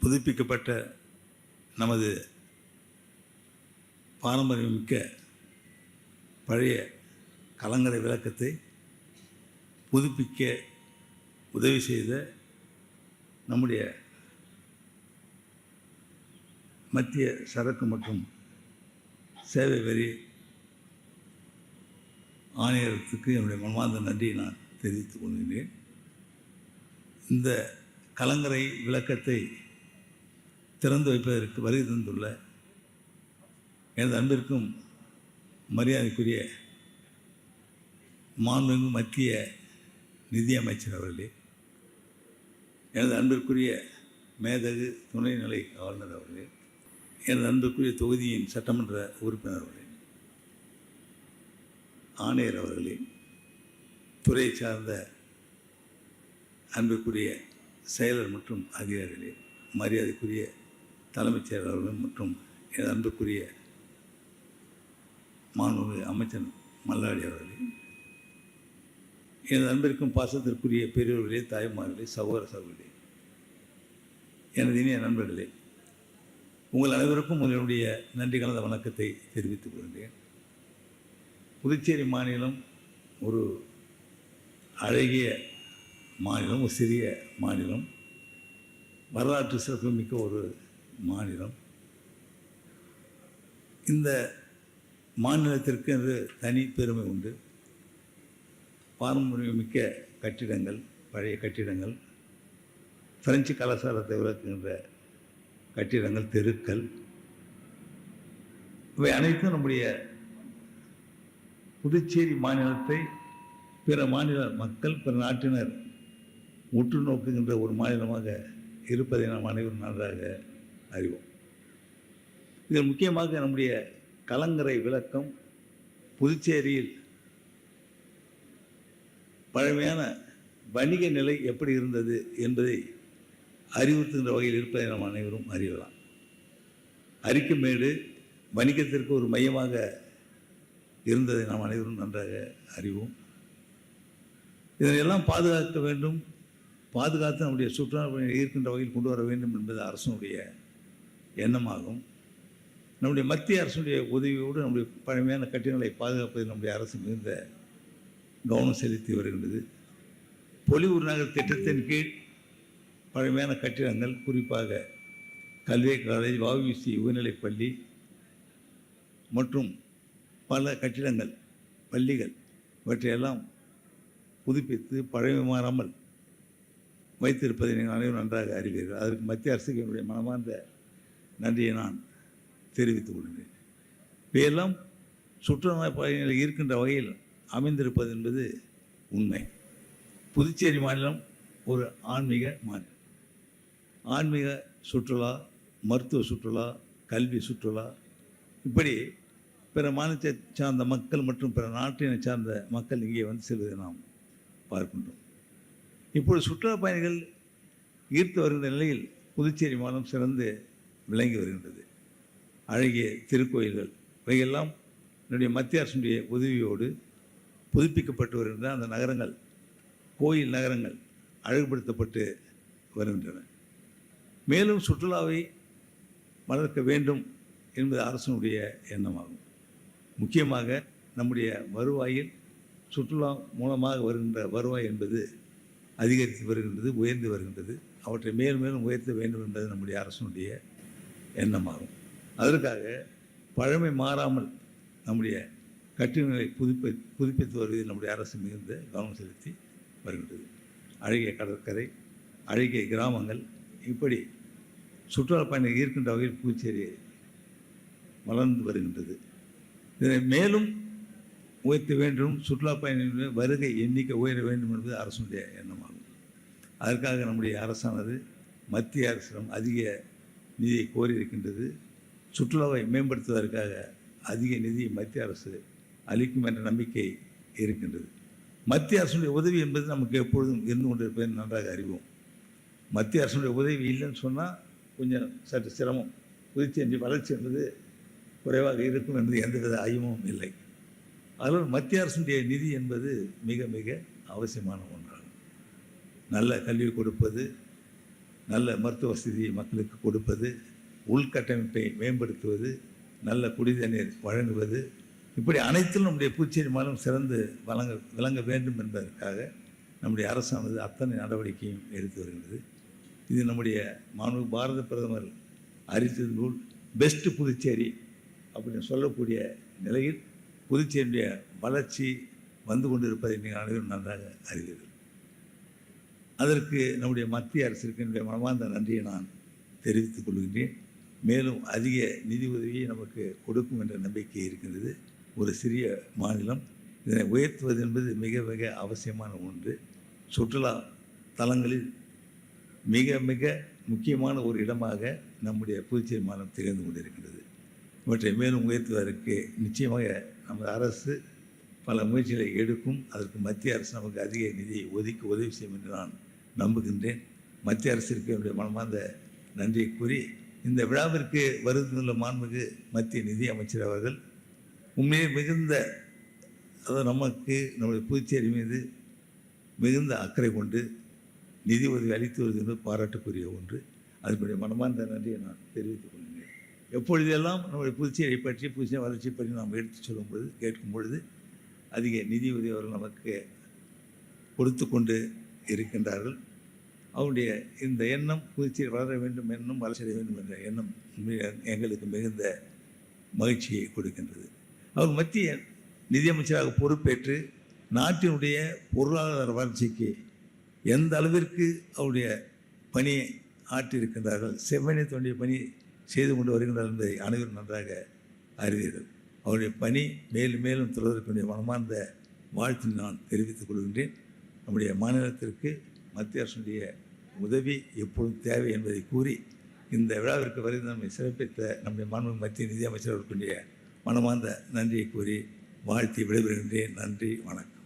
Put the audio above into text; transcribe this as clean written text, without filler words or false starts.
புதுப்பிக்கப்பட்ட நமது பாரம்பரியமிக்க பழைய கலங்கரை விளக்கத்தை புதுப்பிக்க உதவி செய்த நம்முடைய மத்திய சரக்கு மற்றும் சேவை வரி ஆணையரத்துக்கு என்னுடைய மனமார்ந்த நன்றியை நான் தெரிவித்துக் கொள்கிறேன். இந்த கலங்கரை விளக்கத்தை திறந்து வைப்பதற்கு வருகை தந்துள்ள எனது அன்பிற்கும் மரியாதைக்குரிய மாண்புமிகு மத்திய நிதியமைச்சர் அவர்களே, எனது அன்பிற்குரிய மேதகு துணைநிலை ஆளுநர் அவர்களே, எனது அன்பிற்குரிய தொகுதியின் சட்டமன்ற உறுப்பினர் அவர்களே, ஆணையர் அவர்களே, துறை சார்ந்த அன்பிற்குரிய செயலர் மற்றும் அதிகாரிகளே, மரியாதைக்குரிய தலைமைச் செயலர் அவர்கள் மற்றும் எனது அன்புக்குரிய மாண்புமிகு அமைச்சர் மல்லாடி அவர்களே, எனது அன்பிற்கும் பாசத்திற்குரிய பெரியவர்களே, தாய்மார்களே, சகோதர சகோதரிகளே, எனது இனிய நண்பர்களே, உங்கள் அனைவருக்கும் உங்களுடைய நன்றி கலந்த வணக்கத்தை தெரிவித்துக் கொள்கிறேன். புதுச்சேரி மாநிலம் ஒரு அழகிய மாநிலம், ஒரு சிறிய மாநிலம், வரலாற்று சிறப்புமிக்க ஒரு மாநிலம். இந்த மாநிலத்திற்கு என்று தனி பெருமை உண்டு. பாரம்பரியமிக்க கட்டிடங்கள், பழைய கட்டிடங்கள், பிரெஞ்சு கலாச்சாரத்தை விளக்குகின்ற கட்டிடங்கள், தெருக்கள், இவை அனைத்தும் நம்முடைய புதுச்சேரி மாநிலத்தை பிற மாநில மக்கள், பிற நாட்டினர் உற்று நோக்குகின்ற ஒரு மாநிலமாக இருப்பதை நாம் அனைவரும் நன்றாக அறிவோம். இதில் முக்கியமாக நம்முடைய கலங்கரை விளக்கம் புதுச்சேரியில் பழமையான வணிக நிலை எப்படி இருந்தது என்பதை அறிவுறுத்துகின்ற வகையில் இருப்பதை நாம் அனைவரும் அறியலாம். அரிக்குமேடு வணிகத்திற்கு ஒரு மையமாக இருந்ததை நாம் அனைவரும் நன்றாக அறிவோம். இதனையெல்லாம் பாதுகாக்க வேண்டும், பாதுகாத்து நம்முடைய சுற்றுலா ஈர்க்கின்ற வகையில் கொண்டு வர வேண்டும் என்பது அரசனுடைய எண்ணமாகும். நம்முடைய மத்திய அரசுடைய உதவியோடு நம்முடைய பழமையான கட்டிடங்களை பாதுகாப்பதில் நம்முடைய அரசு மிகுந்த கவனம் செலுத்தி வருகின்றது. பொலிவூர் நகர் திட்டத்தின் கீழ் பழமையான கட்டிடங்கள், குறிப்பாக கல்வி காலேஜ், வஉசி உயர்நிலைப்பள்ளி மற்றும் பல கட்டிடங்கள், பள்ளிகள், இவற்றையெல்லாம் புதுப்பித்து பழமை மாறாமல் வைத்திருப்பதை நீங்கள் அனைவரும் நன்றாக அறிவீர்கள். அதற்கு மத்திய அரசுக்கு என்னுடைய மனமார்ந்த நன்றியை நான் தெரிவித்துக் கொள்கிறேன். இவையெல்லாம் சுற்றுலா பயணிகளை ஈர்க்கின்ற வகையில் அமைந்திருப்பது என்பது உண்மை. புதுச்சேரி மாநிலம் ஒரு ஆன்மீக மாநிலம். ஆன்மீக சுற்றுலா, மருத்துவ சுற்றுலா, கல்வி சுற்றுலா, இப்படி பிற மாநிலத்தை சார்ந்த மக்கள் மற்றும் பிற நாட்டினை சார்ந்த மக்கள் இங்கே வந்து செல்வதை நாம் பார்க்கின்றோம். இப்பொழுது சுற்றுலா பயணிகள் ஈர்த்து வருகின்ற நிலையில் புதுச்சேரி மாநிலம் சிறந்து விளங்கி வருகின்றது. அழகிய திருக்கோயில்கள் இவையெல்லாம் என்னுடைய மத்திய அரசுடைய உதவியோடு புதுப்பிக்கப்பட்டு வருகின்ற அந்த நகரங்கள், கோயில் நகரங்கள் அழகுபடுத்தப்பட்டு வருகின்றன. மேலும் சுற்றுலாவை வளர்க்க வேண்டும் என்பது அரசனுடைய எண்ணமாகும். முக்கியமாக நம்முடைய வருவாயில் சுற்றுலா மூலமாக வருகின்ற வருவாய் என்பது அதிகரித்து வருகின்றது, உயர்ந்து வருகின்றது. அவற்றை மேலும் மேலும் உயர்த்த வேண்டும் என்பது நம்முடைய அரசனுடைய எண்ணமாகும். அதற்காக பழமை மாறாமல் நம்முடைய கட்டிடங்களை புதுப்பித்து வருவதில் நம்முடைய அரசு மிகுந்த கவனம் செலுத்தி வருகின்றது. அழகிய கடற்கரை, அழகிய கிராமங்கள், இப்படி சுற்றுலா பயணிகள் ஈர்க்கின்ற வகையில் புதுச்சேரி வளர்ந்து வருகின்றது. இதனை மேலும் உயர்த்த வேண்டும், சுற்றுலா பயணிகளுடைய வருகை எண்ணிக்கை உயர வேண்டும் என்பது அரசுடைய எண்ணமாகும். அதற்காக நம்முடைய அரசானது மத்திய அரசிடம் அதிக நிதியை கோரியிருக்கின்றது. சுற்றுலாவை மேம்படுத்துவதற்காக அதிக நிதியை மத்திய அரசு அளிக்கும் என்ற நம்பிக்கை இருக்கின்றது. மத்திய அரசுடைய உதவி என்பது நமக்கு எப்பொழுதும் இருந்து கொண்டிருப்பதை நன்றாக அறிவோம். மத்திய அரசுடைய உதவி இல்லைன்னு சொன்னால் கொஞ்சம் சற்று சிரமம். புதுச்சேரி வளர்ச்சி என்பது குறைவாக இருக்கும் என்பது எந்தவித ஐயமும் இல்லை. அதனால் மத்திய அரசுடைய நிதி என்பது மிக மிக அவசியமான ஒன்றாகும். நல்ல கல்வி கொடுப்பது, நல்ல மருத்துவ வசதியை மக்களுக்கு கொடுப்பது, உள்கட்டமைப்பை மேம்படுத்துவது, நல்ல குடிதண்ணீர் வழங்குவது, இப்படி அனைத்திலும் நம்முடைய புதுச்சேரி மாநிலம் சிறந்து விளங்க வேண்டும் என்பதற்காக நம்முடைய அரசானது அத்தனை நடவடிக்கையும் எடுத்து வருகிறது. இது நம்முடைய மாண்புமிகு பாரத பிரதமர் அறிவித்தது நூல் பெஸ்ட் புதுச்சேரி அப்படின்னு சொல்லக்கூடிய நிலையில் புதுச்சேரியுடைய வளர்ச்சி வந்து கொண்டிருப்பதை நீங்கள் அனைவரும் நன்றாக அறிவீர்கள். அதற்கு நம்முடைய மத்திய அரசிற்கு என்னுடைய மனமார்ந்த நன்றியை நான் தெரிவித்துக் கொள்கின்றேன். மேலும் அதிக நிதி உதவியை நமக்கு கொடுக்கும் என்ற நம்பிக்கை இருக்கின்றது. ஒரு சிறிய மாநிலம், இதனை உயர்த்துவது என்பது மிக மிக அவசியமான ஒன்று. சுற்றுலா தலங்களில் மிக மிக முக்கியமான ஒரு இடமாக நம்முடைய புதுச்சேரி மாநிலம் திகழ்ந்து கொண்டிருக்கின்றது. இவற்றை மேலும் உயர்த்துவதற்கு நிச்சயமாக நமது அரசு பல முயற்சிகளை எடுக்கும். அதற்கு மத்திய அரசு நமக்கு அதிக நிதியை ஒதுக்கி உதவி செய்யும் என்று நான் நம்புகின்றேன். மத்திய அரசிற்கு என்னுடைய மனமார்ந்த நன்றியை கூறி, இந்த விழாவிற்கு வருந்துள்ள மாண்புமிகு மத்திய நிதி அமைச்சர் அவர்கள் உண்மையே மிகுந்த, அதாவது நமக்கு நம்முடைய புதுச்சேரி மீது மிகுந்த அக்கறை கொண்டு நிதி உதவி அளித்து வருவது என்பது பாராட்டுக்குரிய ஒன்று. அதனுடைய மனமார்ந்த நன்றியை நான் தெரிவித்துக் கொள்கிறேன். எப்பொழுதெல்லாம் நம்முடைய புதுச்சேரியை பற்றி, புதுச்சேரி வளர்ச்சி பற்றி நாம் எடுத்துச் சொல்லும் பொழுது, கேட்கும் பொழுது அதிக நிதி உதவி அவர்கள் நமக்கு கொடுத்து கொண்டு இருக்கின்றார்கள். அவருடைய இந்த எண்ணம் புதுச்சேரி வளர வேண்டும், எண்ணம் வளர்ச்சி அடைய வேண்டும் என்ற எண்ணம் எங்களுக்கு மிகுந்த மகிழ்ச்சியை கொடுக்கின்றது. அவர் மத்திய நிதியமைச்சராக பொறுப்பேற்று நாட்டினுடைய பொருளாதார வளர்ச்சிக்கு எந்த அளவிற்கு அவருடைய பணியை ஆற்றியிருக்கின்றார்கள், செவ்வனே தோண்டிய பணி செய்து கொண்டு வருகின்றார்கள் என்பதை அனைவரும் நன்றாக அறிவீர்கள். அவருடைய பணி மேலும் மேலும் தொடர்வதற்குரிய மனமார்ந்த வாழ்த்து நான் தெரிவித்துக் கொள்கின்றேன். நம்முடைய மாநிலத்திற்கு மத்திய அரசுடைய உதவி எப்பொழுதும் தேவை என்பதை கூறி, இந்த விழாவிற்கு வருகிற நம்மை சிறப்பித்த நம்முடைய மாண்புமிகு மத்திய நிதி அமைச்சர் அவர்களுடைய மனமார்ந்த நன்றியை கூறி வாழ்த்தி விடைபெறுகின்றேன். நன்றி, வணக்கம்.